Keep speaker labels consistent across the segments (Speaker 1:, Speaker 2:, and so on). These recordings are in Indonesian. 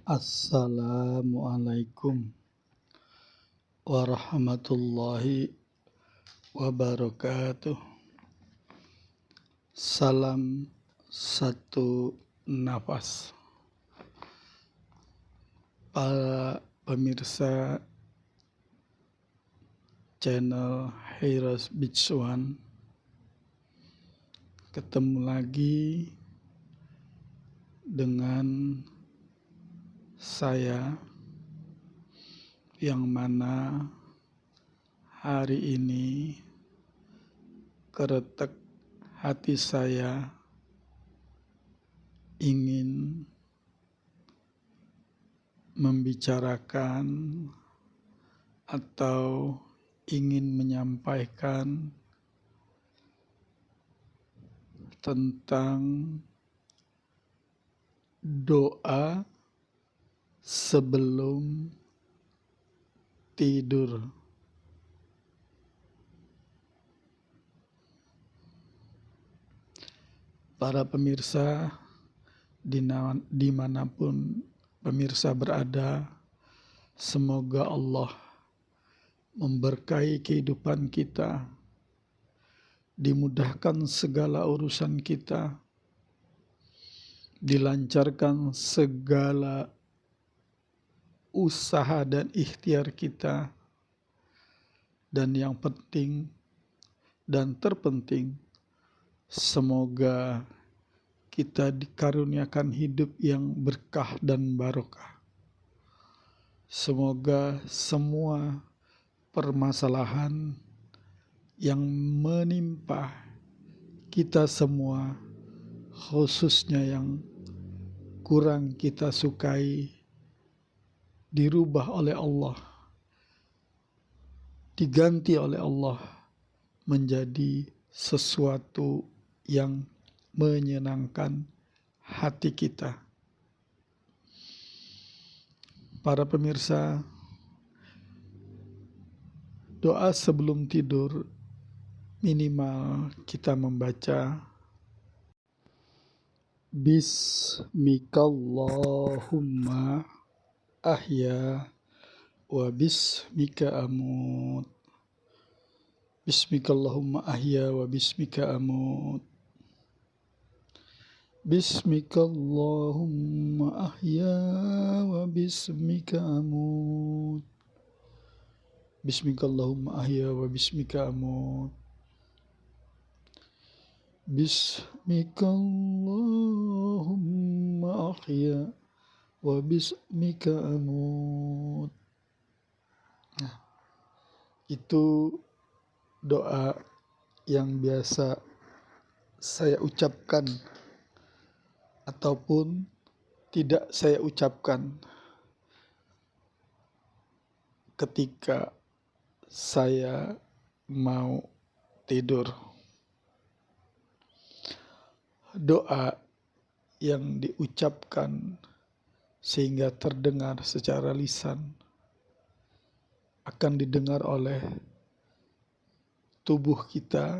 Speaker 1: Assalamualaikum warahmatullahi wabarakatuh. Salam satu nafas. Para pemirsa channel Heroes Beach One, ketemu lagi dengan saya, yang mana hari ini keretek hati saya ingin membicarakan atau ingin menyampaikan tentang doa sebelum tidur. Para pemirsa, dimanapun pemirsa berada, semoga Allah memberkahi kehidupan kita, dimudahkan segala urusan kita, dilancarkan segala usaha dan ikhtiar kita, dan yang penting dan terpenting, semoga kita dikaruniakan hidup yang berkah dan barokah. Semoga semua permasalahan yang menimpa kita semua, khususnya yang kurang kita sukai, dirubah oleh Allah, diganti oleh Allah menjadi sesuatu yang menyenangkan hati kita. Para pemirsa, doa sebelum tidur minimal kita membaca Bismikallahumma ahya wa bismika amut. Bismikallahumma ahya wa bismika amut. Bismikallahumma ahya wa bismika amut. Bismikallahumma ahya wa bismika amut. Bismikallahumma ahya wa bismika amut. Nah, itu doa yang biasa saya ucapkan ataupun tidak saya ucapkan ketika saya mau tidur. Doa yang diucapkan sehingga terdengar secara lisan akan didengar oleh tubuh kita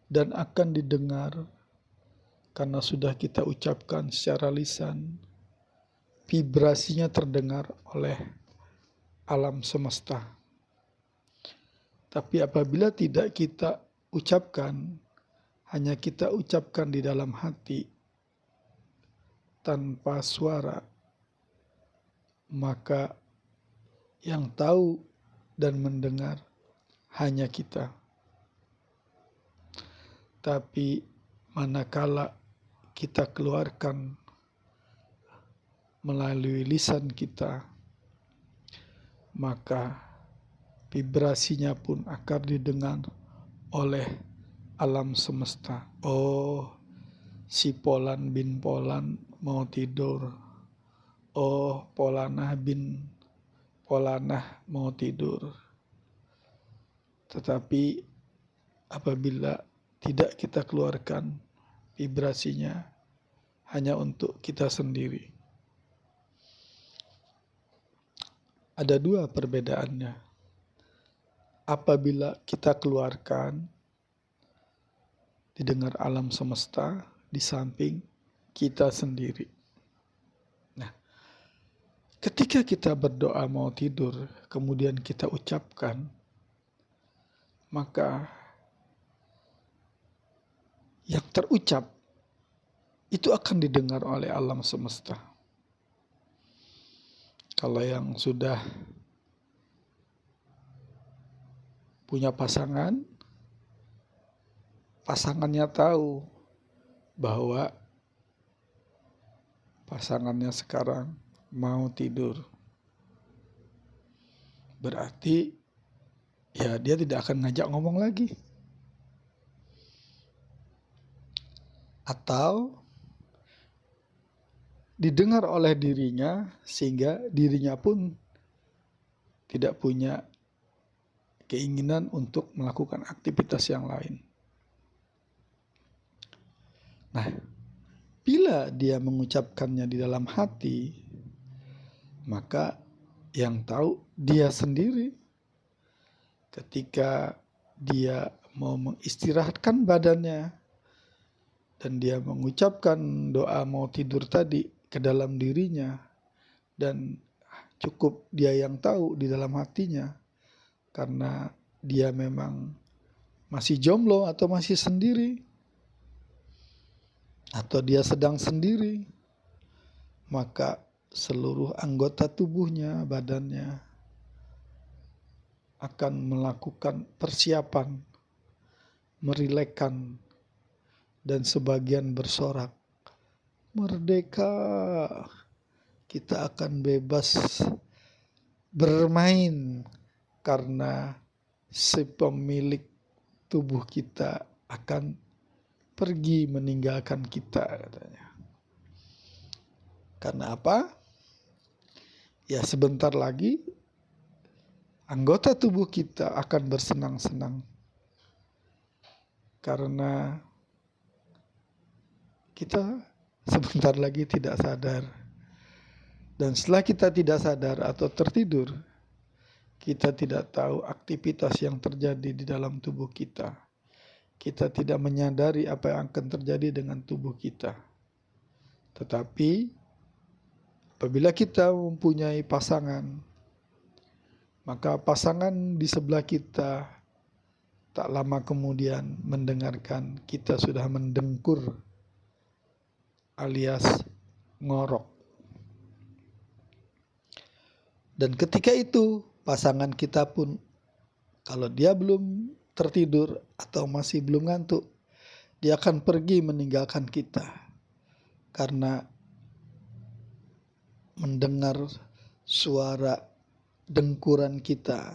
Speaker 1: dan akan didengar karena sudah kita ucapkan secara lisan, vibrasinya terdengar oleh alam semesta. Tapi apabila tidak kita ucapkan, hanya kita ucapkan di dalam hati tanpa suara, maka yang tahu dan mendengar hanya kita. Tapi manakala kita keluarkan melalui lisan kita, maka vibrasinya pun akan didengar oleh alam semesta. Oh, si Polan bin Polan mau tidur. Oh, Polanah bin Polanah mau tidur. Tetapi apabila tidak kita keluarkan, vibrasinya hanya untuk kita sendiri. Ada dua perbedaannya. Apabila kita keluarkan, didengar alam semesta di samping kita sendiri. Nah, ketika kita berdoa mau tidur, kemudian kita ucapkan, maka yang terucap itu akan didengar oleh alam semesta. Kalau yang sudah punya pasangan, pasangannya tahu bahwa pasangannya sekarang mau tidur. Berarti ya dia tidak akan ngajak ngomong lagi. Atau didengar oleh dirinya sehingga dirinya pun tidak punya keinginan untuk melakukan aktivitas yang lain. Nah, bila dia mengucapkannya di dalam hati, maka yang tahu dia sendiri. Ketika dia mau mengistirahatkan badannya dan dia mengucapkan doa mau tidur tadi ke dalam dirinya, dan cukup dia yang tahu di dalam hatinya, karena dia memang masih jomblo atau masih sendiri, atau dia sedang sendiri, maka seluruh anggota tubuhnya, badannya akan melakukan persiapan, merilekkan, dan sebagian bersorak, "Merdeka, kita akan bebas bermain karena si pemilik tubuh kita akan pergi meninggalkan kita," katanya. Karena apa? Ya sebentar lagi anggota tubuh kita akan bersenang-senang karena kita sebentar lagi tidak sadar. Dan setelah kita tidak sadar atau tertidur, kita tidak tahu aktivitas yang terjadi di dalam tubuh kita. Kita tidak menyadari apa yang akan terjadi dengan tubuh kita. Tetapi apabila kita mempunyai pasangan, maka pasangan di sebelah kita tak lama kemudian mendengarkan kita sudah mendengkur alias ngorok. Dan ketika itu pasangan kita pun, kalau dia belum tertidur atau masih belum ngantuk, dia akan pergi meninggalkan kita karena mendengar suara dengkuran kita,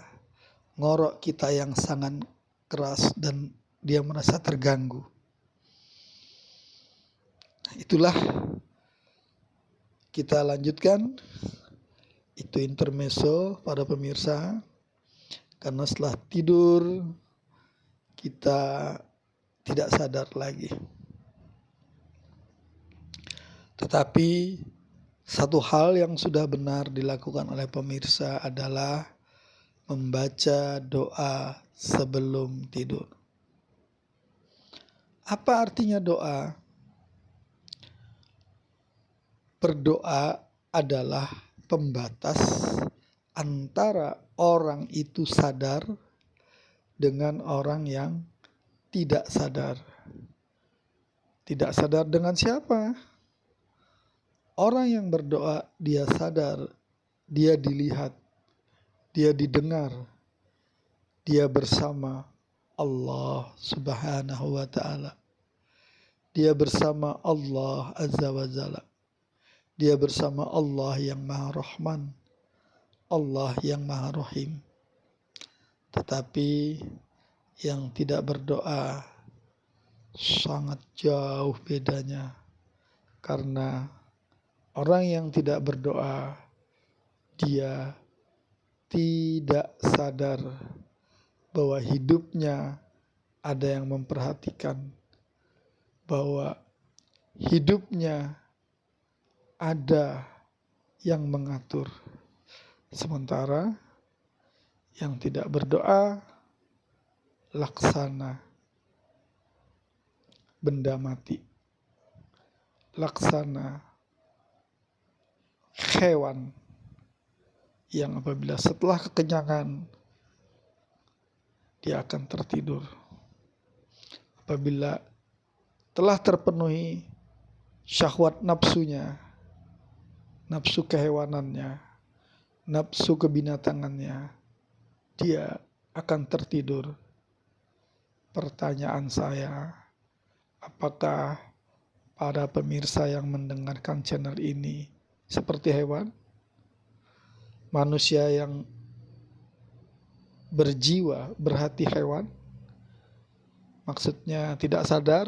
Speaker 1: ngorok kita yang sangat keras, dan dia merasa terganggu. Itulah, kita lanjutkan. Itu intermezzo para pemirsa, karena setelah tidur kita tidak sadar lagi. Tetapi satu hal yang sudah benar dilakukan oleh pemirsa adalah membaca doa sebelum tidur. Apa artinya doa? Berdoa adalah pembatas antara orang itu sadar dengan orang yang tidak sadar. Tidak sadar dengan siapa? Orang yang berdoa dia sadar, dia dilihat, dia didengar, dia bersama Allah Subhanahu wa ta'ala. Dia bersama Allah Azza wa Jalla. Dia bersama Allah yang Maha Rahman, Allah yang Maha Rahim. Tetapi yang tidak berdoa sangat jauh bedanya. Karena orang yang tidak berdoa, dia tidak sadar bahwa hidupnya ada yang memperhatikan, bahwa hidupnya ada yang mengatur. Sementara yang tidak berdoa laksana benda mati, laksana hewan yang apabila setelah kekenyangan dia akan tertidur. Apabila telah terpenuhi syahwat nafsunya, nafsu kehewanannya, nafsu kebinatangannya, dia akan tertidur. Pertanyaan saya, apakah para pemirsa yang mendengarkan channel ini seperti hewan? Manusia yang berjiwa, berhati hewan? Maksudnya tidak sadar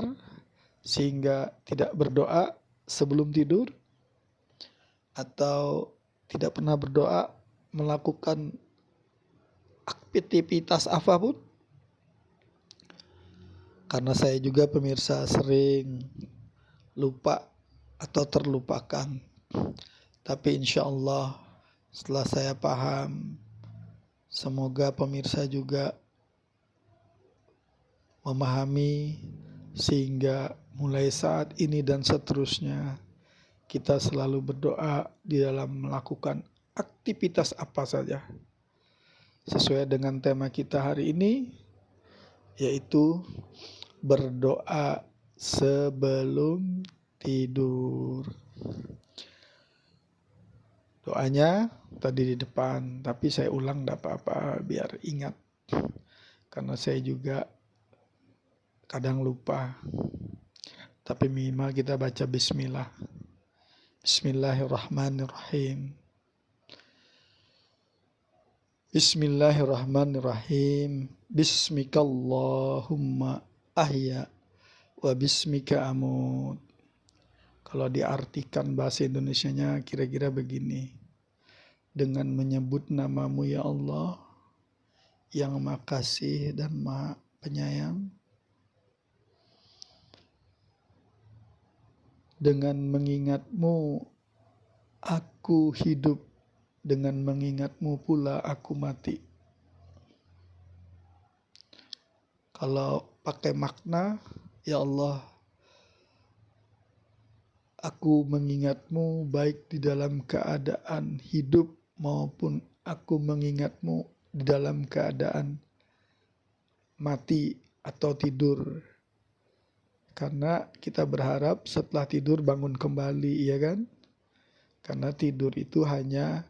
Speaker 1: sehingga tidak berdoa sebelum tidur? Atau tidak pernah berdoa, melakukan aktivitas apapun? Karena saya juga pemirsa sering lupa atau terlupakan. Tapi insya Allah setelah saya paham, semoga pemirsa juga memahami sehingga mulai saat ini dan seterusnya kita selalu berdoa di dalam melakukan aktivitas apa saja. Sesuai dengan tema kita hari ini, yaitu berdoa sebelum tidur. Doanya tadi di depan, tapi saya ulang tidak apa-apa biar ingat. Karena saya juga kadang lupa. Tapi minimal kita baca bismillah. Bismillahirrahmanirrahim. Bismillahirrahmanirrahim. Bismikallahumma ahya wa bismika amut. Kalau diartikan bahasa Indonesianya kira-kira begini. Dengan menyebut namamu ya Allah, yang Maha Kasih dan Maha Penyayang. Dengan mengingatmu aku hidup, dengan mengingatmu pula aku mati. Kalau pakai makna, ya Allah, aku mengingatmu baik di dalam keadaan hidup maupun aku mengingatmu di dalam keadaan mati atau tidur. Karena kita berharap setelah tidur bangun kembali, ya kan? Karena tidur itu hanya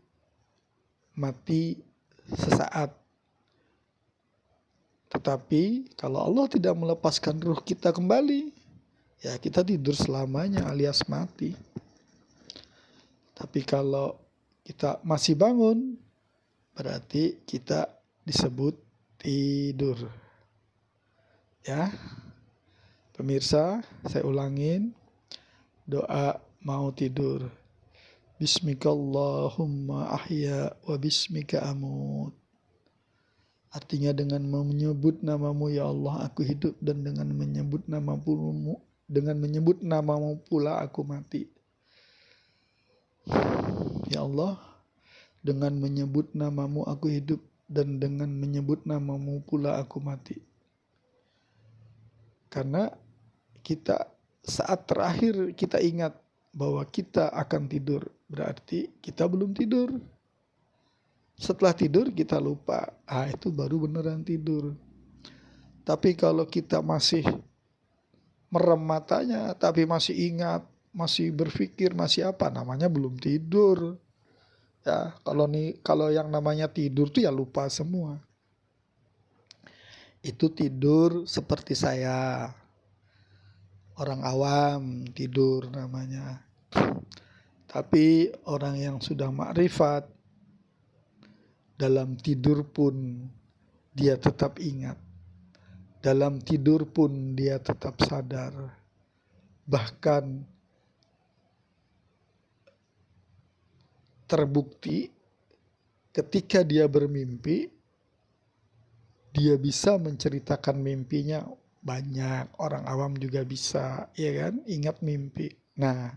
Speaker 1: mati sesaat. Tetapi kalau Allah tidak melepaskan ruh kita kembali, ya kita tidur selamanya alias mati. Tapi kalau kita masih bangun, berarti kita disebut tidur. Ya, pemirsa, saya ulangin doa mau tidur. Bismikallahumma ahya wa bismika amut. Artinya dengan menyebut namamu ya Allah aku hidup, dan dengan menyebut namamu pula aku mati. Ya Allah, dengan menyebut namamu aku hidup, dan dengan menyebut namamu pula aku mati. Karena kita saat terakhir kita ingat bahwa kita akan tidur, berarti kita belum tidur. Setelah tidur kita lupa, itu baru beneran tidur. Tapi kalau kita masih merem matanya, tapi masih ingat, masih berpikir, masih apa, namanya belum tidur. Ya, kalau yang namanya tidur tuh ya lupa semua. Itu tidur seperti saya. Orang awam tidur namanya. Tapi orang yang sudah makrifat, dalam tidur pun dia tetap ingat. Dalam tidur pun dia tetap sadar. Bahkan terbukti ketika dia bermimpi, dia bisa menceritakan mimpinya banyak. Orang awam juga bisa, ya kan? Ingat mimpi. Nah,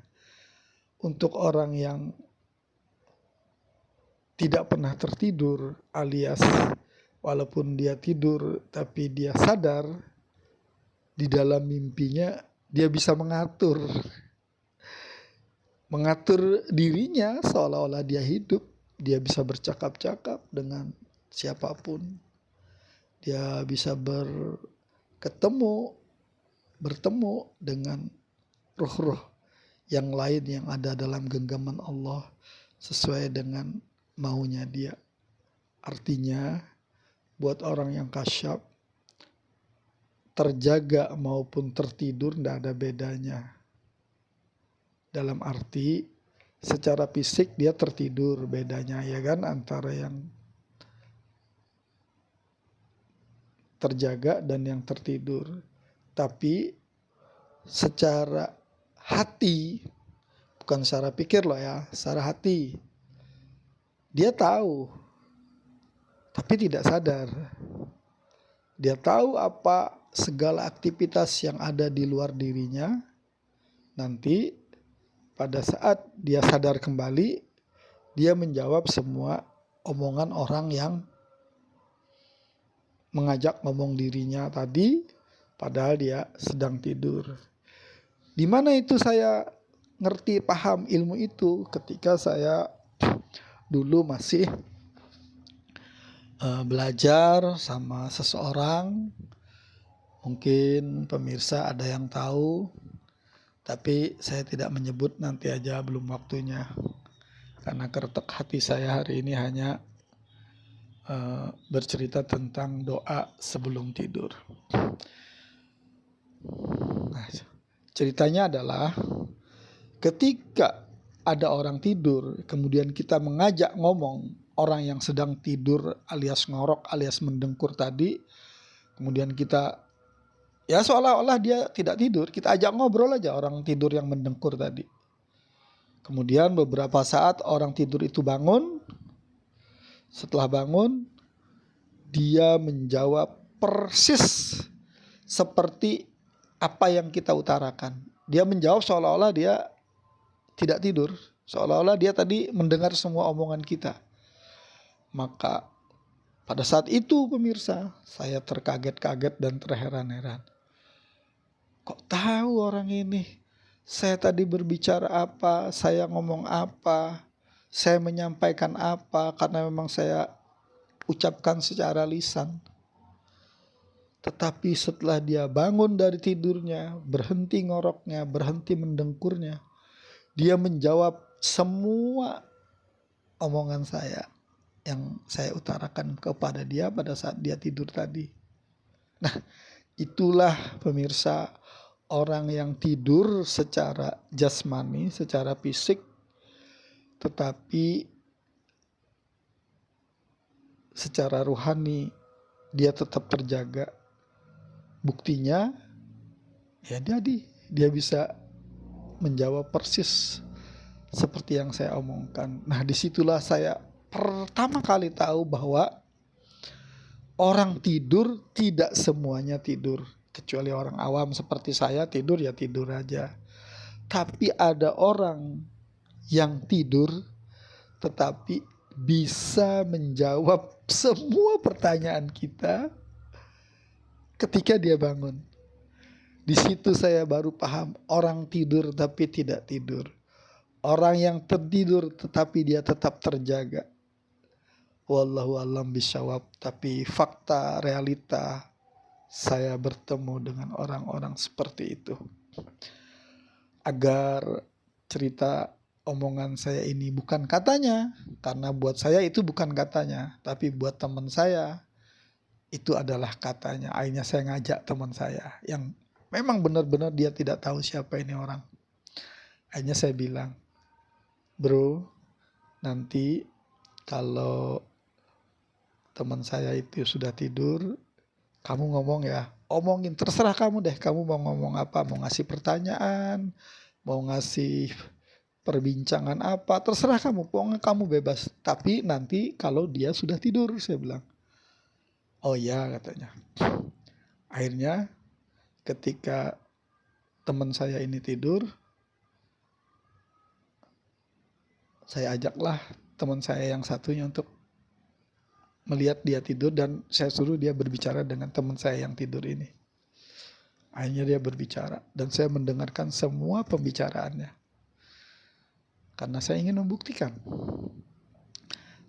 Speaker 1: untuk orang yang tidak pernah tertidur, alias walaupun dia tidur tapi dia sadar, di dalam mimpinya dia bisa mengatur dirinya seolah-olah dia hidup. Dia bisa bercakap-cakap dengan siapapun. Dia bisa bertemu dengan roh-roh yang lain yang ada dalam genggaman Allah sesuai dengan maunya dia. Artinya buat orang yang kasyaf, terjaga maupun tertidur tidak ada bedanya. Dalam arti secara fisik dia tertidur, bedanya ya kan antara yang terjaga dan yang tertidur. Tapi secara hati, bukan secara pikir loh ya, secara hati dia tahu tapi tidak sadar. Dia tahu apa segala aktivitas yang ada di luar dirinya. Nanti pada saat dia sadar kembali, dia menjawab semua omongan orang yang mengajak ngomong dirinya tadi, padahal dia sedang tidur. Di mana itu saya ngerti, paham ilmu itu ketika saya dulu masih belajar sama seseorang. Mungkin pemirsa ada yang tahu, tapi saya tidak menyebut, nanti aja, belum waktunya. Karena keretek hati saya hari ini hanya bercerita tentang doa sebelum tidur. Nah, ceritanya adalah ketika ada orang tidur, kemudian kita mengajak ngomong orang yang sedang tidur alias ngorok alias mendengkur tadi, kemudian kita ya seolah-olah dia tidak tidur, kita ajak ngobrol aja orang tidur yang mendengkur tadi. Kemudian beberapa saat orang tidur itu bangun. Setelah bangun, dia menjawab persis seperti apa yang kita utarakan. Dia menjawab seolah-olah dia tidak tidur, seolah-olah dia tadi mendengar semua omongan kita. Maka pada saat itu pemirsa, saya terkaget-kaget dan terheran-heran. Kok tahu orang ini? Saya tadi berbicara apa, saya ngomong apa, saya menyampaikan apa, karena memang saya ucapkan secara lisan. Tetapi setelah dia bangun dari tidurnya, berhenti ngoroknya, berhenti mendengkurnya, dia menjawab semua omongan saya yang saya utarakan kepada dia pada saat dia tidur tadi. Nah, itulah pemirsa, orang yang tidur secara jasmani, secara fisik, tetapi secara rohani dia tetap terjaga. Buktinya ya dia bisa menjawab persis seperti yang saya omongkan. Nah, disitulah saya pertama kali tahu bahwa orang tidur tidak semuanya tidur. Kecuali orang awam seperti saya, tidur ya tidur aja. Tapi ada orang yang tidur tetapi bisa menjawab semua pertanyaan kita ketika dia bangun. Di situ saya baru paham, orang tidur tapi tidak tidur. Orang yang tertidur tetapi dia tetap terjaga. Wallahu a'lam bishawab. Tapi fakta, realita, saya bertemu dengan orang-orang seperti itu. Agar cerita omongan saya ini bukan katanya, karena buat saya itu bukan katanya, tapi buat teman saya itu adalah katanya. Akhirnya saya ngajak teman saya yang memang benar-benar dia tidak tahu siapa ini orang. Akhirnya saya bilang, bro, nanti kalau teman saya itu sudah tidur, kamu ngomong ya, omongin, terserah kamu deh, kamu mau ngomong apa, mau ngasih pertanyaan, mau ngasih perbincangan apa, terserah kamu, pokoknya kamu bebas. Tapi nanti kalau dia sudah tidur, saya bilang. Oh ya, katanya. Akhirnya ketika teman saya ini tidur, saya ajaklah teman saya yang satunya untuk melihat dia tidur, dan saya suruh dia berbicara dengan teman saya yang tidur ini. Akhirnya dia berbicara dan saya mendengarkan semua pembicaraannya. Karena saya ingin membuktikan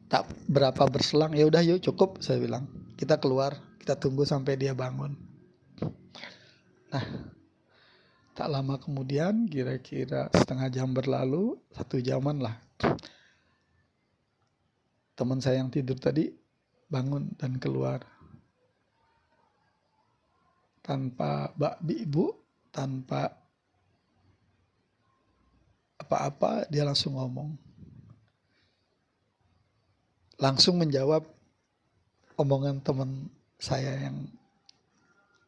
Speaker 1: Tak berapa berselang, ya udah yuk cukup, saya bilang. Kita keluar, kita tunggu sampai dia bangun. Nah, tak lama kemudian, kira-kira setengah jam berlalu, 1 jaman lah. Teman saya yang tidur tadi bangun dan keluar. Tanpa ibu, tanpa apa-apa, dia langsung ngomong. Langsung menjawab omongan teman saya yang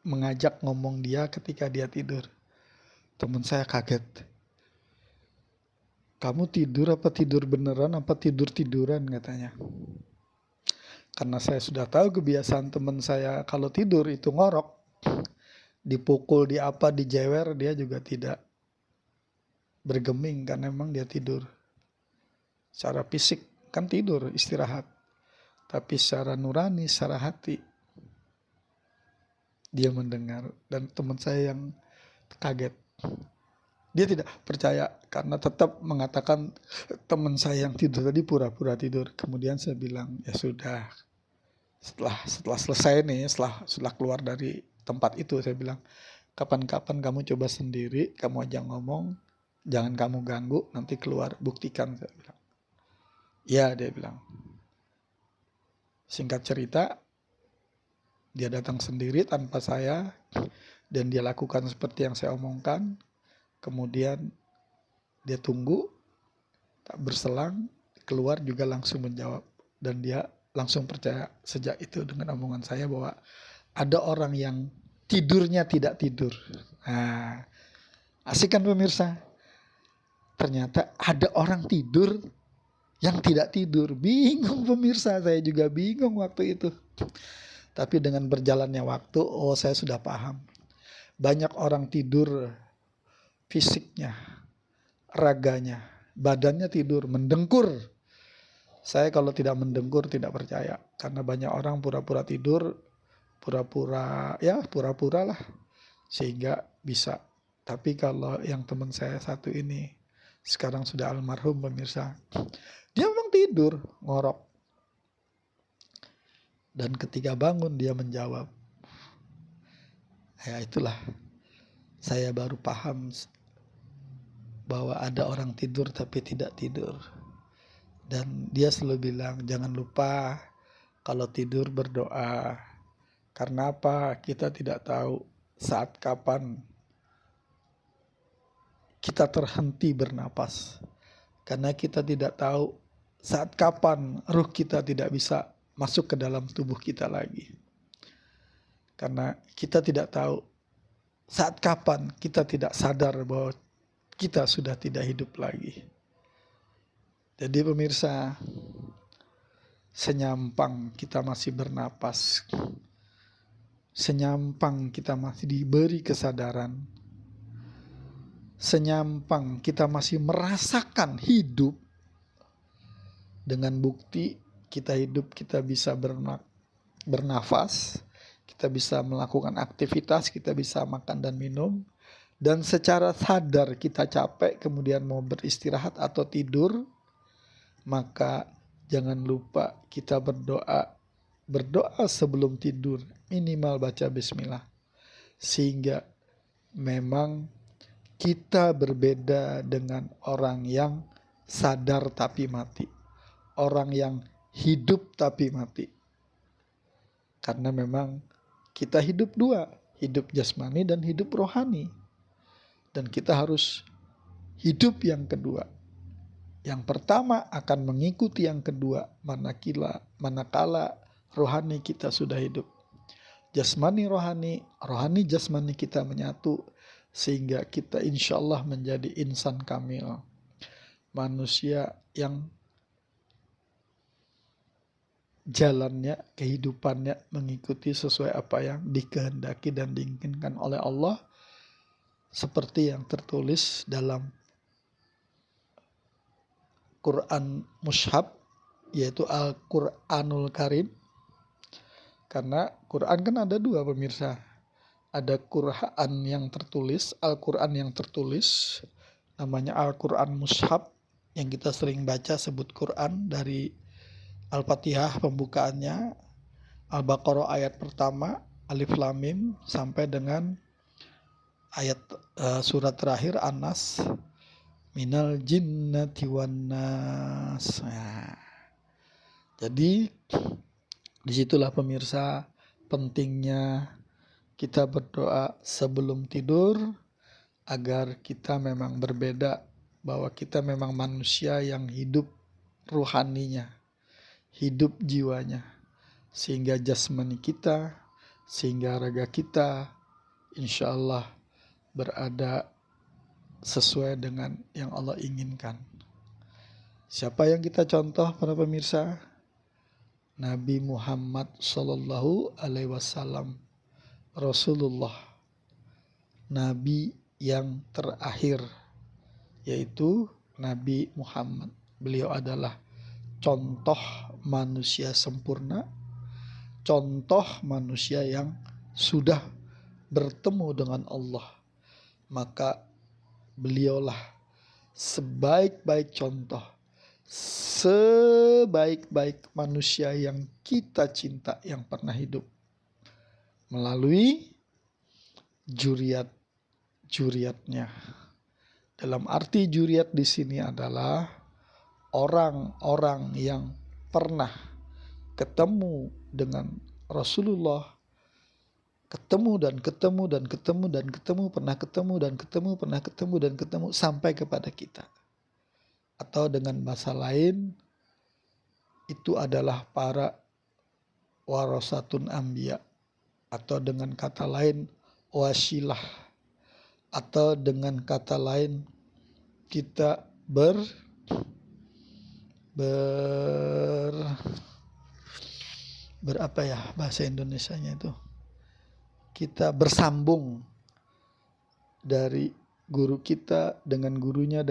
Speaker 1: mengajak ngomong dia ketika dia tidur. Teman saya kaget. Kamu tidur apa tidur beneran apa tidur-tiduran, katanya. Karena saya sudah tahu kebiasaan teman saya kalau tidur itu ngorok. Dipukul, dijewer, dia juga tidak bergeming karena memang dia tidur. Secara fisik kan tidur, istirahat. Tapi secara nurani, secara hati, dia mendengar. Dan teman saya yang kaget. Dia tidak percaya karena tetap mengatakan teman saya yang tidur tadi pura-pura tidur. Kemudian saya bilang, ya sudah. Setelah selesai nih, setelah keluar dari tempat itu, saya bilang, kapan-kapan kamu coba sendiri, kamu aja ngomong, jangan kamu ganggu, nanti keluar buktikan, saya bilang. Ya, dia bilang. Singkat cerita, dia datang sendiri tanpa saya, dan dia lakukan seperti yang saya omongkan. Kemudian dia tunggu, tak berselang, keluar juga langsung menjawab. Dan dia langsung percaya sejak itu dengan omongan saya bahwa ada orang yang tidurnya tidak tidur. Nah, asik kan pemirsa? Ternyata ada orang tidur yang tidak tidur. Bingung pemirsa, saya juga bingung waktu itu. Tapi dengan berjalannya waktu, saya sudah paham. Banyak orang tidur fisiknya, raganya, badannya tidur, mendengkur. Saya kalau tidak mendengkur tidak percaya. Karena banyak orang pura-pura tidur, pura-pura lah. Sehingga bisa. Tapi kalau yang teman saya satu ini, sekarang sudah almarhum pemirsa, dia memang tidur, ngorok. Dan ketika bangun dia menjawab. Ya itulah, saya baru paham bahwa ada orang tidur tapi tidak tidur. Dan dia selalu bilang, jangan lupa kalau tidur berdoa. Karena apa? Kita tidak tahu saat kapan kita terhenti bernapas. Karena kita tidak tahu saat kapan ruh kita tidak bisa masuk ke dalam tubuh kita lagi. Karena kita tidak tahu saat kapan kita tidak sadar bahwa kita sudah tidak hidup lagi. Jadi pemirsa, senyampang kita masih bernapas, senyampang kita masih diberi kesadaran, senyampang kita masih merasakan hidup, dengan bukti kita hidup, kita bisa bernafas, kita bisa melakukan aktivitas, kita bisa makan dan minum, dan secara sadar kita capek kemudian mau beristirahat atau tidur, maka jangan lupa kita berdoa sebelum tidur, minimal baca bismillah. Sehingga memang kita berbeda dengan orang yang sadar tapi mati, orang yang hidup tapi mati. Karena memang kita hidup dua, hidup jasmani dan hidup rohani. Dan kita harus hidup yang kedua. Yang pertama akan mengikuti yang kedua manakala rohani kita sudah hidup. Jasmani rohani, rohani jasmani kita menyatu, sehingga kita insya Allah menjadi insan kamil. Manusia yang jalannya, kehidupannya mengikuti sesuai apa yang dikehendaki dan diinginkan oleh Allah, seperti yang tertulis dalam Quran Mushaf, yaitu Al-Quranul Karim. Karena Quran kan ada dua pemirsa, ada Quran yang tertulis, Al-Quran yang tertulis, namanya Al-Quran Mushaf, yang kita sering baca sebut Quran dari Al-Fatihah pembukaannya, Al-Baqarah ayat pertama, Alif Lam Mim, sampai dengan ayat surat terakhir An-Nas, minal jinnati wan nas. Nah, jadi disitulah pemirsa pentingnya kita berdoa sebelum tidur, agar kita memang berbeda, bahwa kita memang manusia yang hidup ruhaninya, hidup jiwanya, sehingga jasmani kita, sehingga raga kita insya Allah berada sesuai dengan yang Allah inginkan. Siapa yang kita contoh para pemirsa? Nabi Muhammad Sallallahu Alaihi Wasallam, Rasulullah, Nabi yang terakhir, yaitu Nabi Muhammad. Beliau adalah contoh manusia sempurna, contoh manusia yang sudah bertemu dengan Allah. Maka beliaulah sebaik-baik contoh, sebaik-baik manusia yang kita cinta yang pernah hidup, melalui juriatnya. Dalam arti juriat di sini adalah orang-orang yang pernah ketemu dengan Rasulullah, pernah ketemu sampai kepada kita. Atau dengan bahasa lain, itu adalah para warasatun anbiya, atau dengan kata lain wasilah, atau dengan kata lain kita berapa ya bahasa Indonesianya itu, kita bersambung dari guru kita dengan gurunya,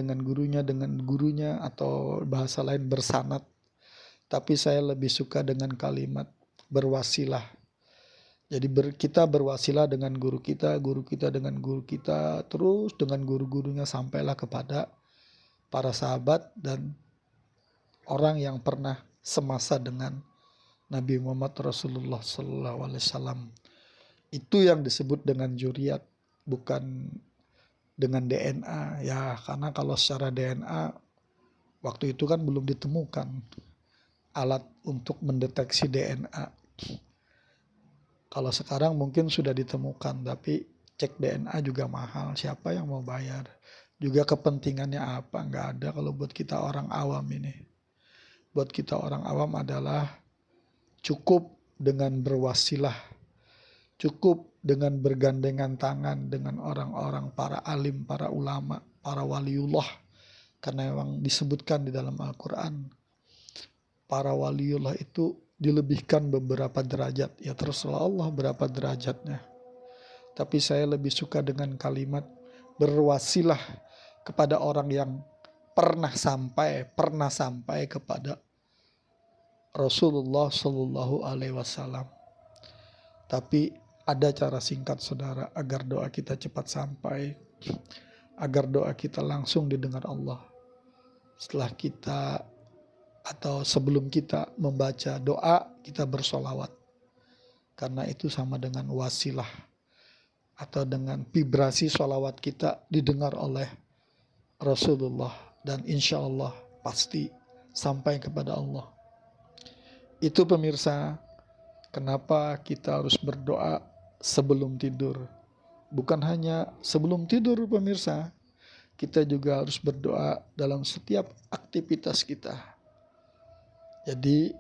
Speaker 1: atau bahasa lain bersanad. Tapi saya lebih suka dengan kalimat berwasilah. Jadi kita berwasilah dengan guru kita dengan guru kita, terus dengan guru-gurunya sampailah kepada para sahabat dan orang yang pernah semasa dengan Nabi Muhammad Rasulullah Sallallahu Alaihi Wasallam. Itu yang disebut dengan juriat, bukan dengan DNA ya, karena kalau secara DNA waktu itu kan belum ditemukan alat untuk mendeteksi DNA. Kalau sekarang mungkin sudah ditemukan, tapi cek DNA juga mahal. Siapa yang mau bayar? Juga kepentingannya apa? Nggak ada kalau buat kita orang awam ini. Buat kita orang awam adalah cukup dengan berwasilah, cukup dengan bergandengan tangan dengan orang-orang, para alim, para ulama, para waliullah. Karena memang disebutkan di dalam Al-Quran, para waliullah itu dilebihkan beberapa derajat. Ya terserah Allah berapa derajatnya. Tapi saya lebih suka dengan kalimat berwasilah kepada orang yang pernah sampai kepada Rasulullah Sallallahu Alaihi Wasallam. Tapi ada cara singkat saudara, agar doa kita cepat sampai, agar doa kita langsung didengar Allah. Setelah kita atau sebelum kita membaca doa, kita bersolawat. Karena itu sama dengan wasilah, atau dengan vibrasi solawat kita didengar oleh Rasulullah. Dan insya Allah pasti sampai kepada Allah. Itu pemirsa, kenapa kita harus berdoa sebelum tidur. Bukan hanya sebelum tidur pemirsa, kita juga harus berdoa dalam setiap aktivitas kita. Jadi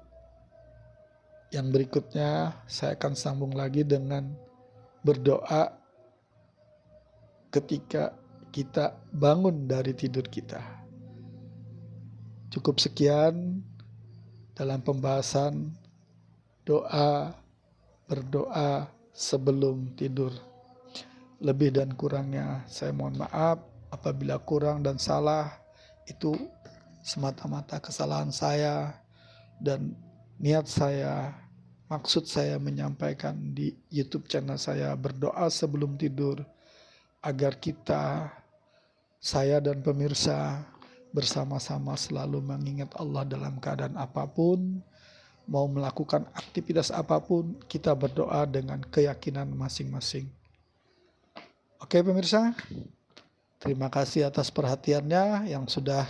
Speaker 1: yang berikutnya saya akan sambung lagi dengan berdoa ketika kita bangun dari tidur kita. Cukup sekian dalam pembahasan berdoa sebelum tidur. Lebih dan kurangnya saya mohon maaf. Apabila kurang dan salah, itu semata-mata kesalahan saya dan niat saya, maksud saya menyampaikan di YouTube channel saya berdoa sebelum tidur, agar kita, saya dan pemirsa bersama-sama selalu mengingat Allah dalam keadaan apapun, mau melakukan aktivitas apapun, kita berdoa dengan keyakinan masing-masing. Oke pemirsa, terima kasih atas perhatiannya yang sudah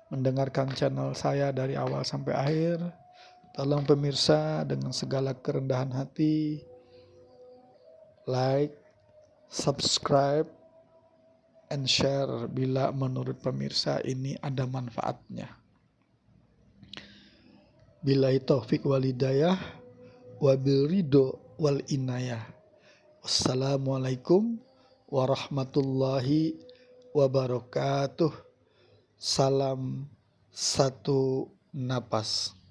Speaker 1: mendengarkan channel saya dari awal sampai akhir. Tolong pemirsa dengan segala kerendahan hati, like, subscribe, and share bila menurut pemirsa ini ada manfaatnya. Billahi taufik wal hidayah, wabil ridho wal inayah. Wassalamualaikum warahmatullahi wabarakatuh. Salam satu napas.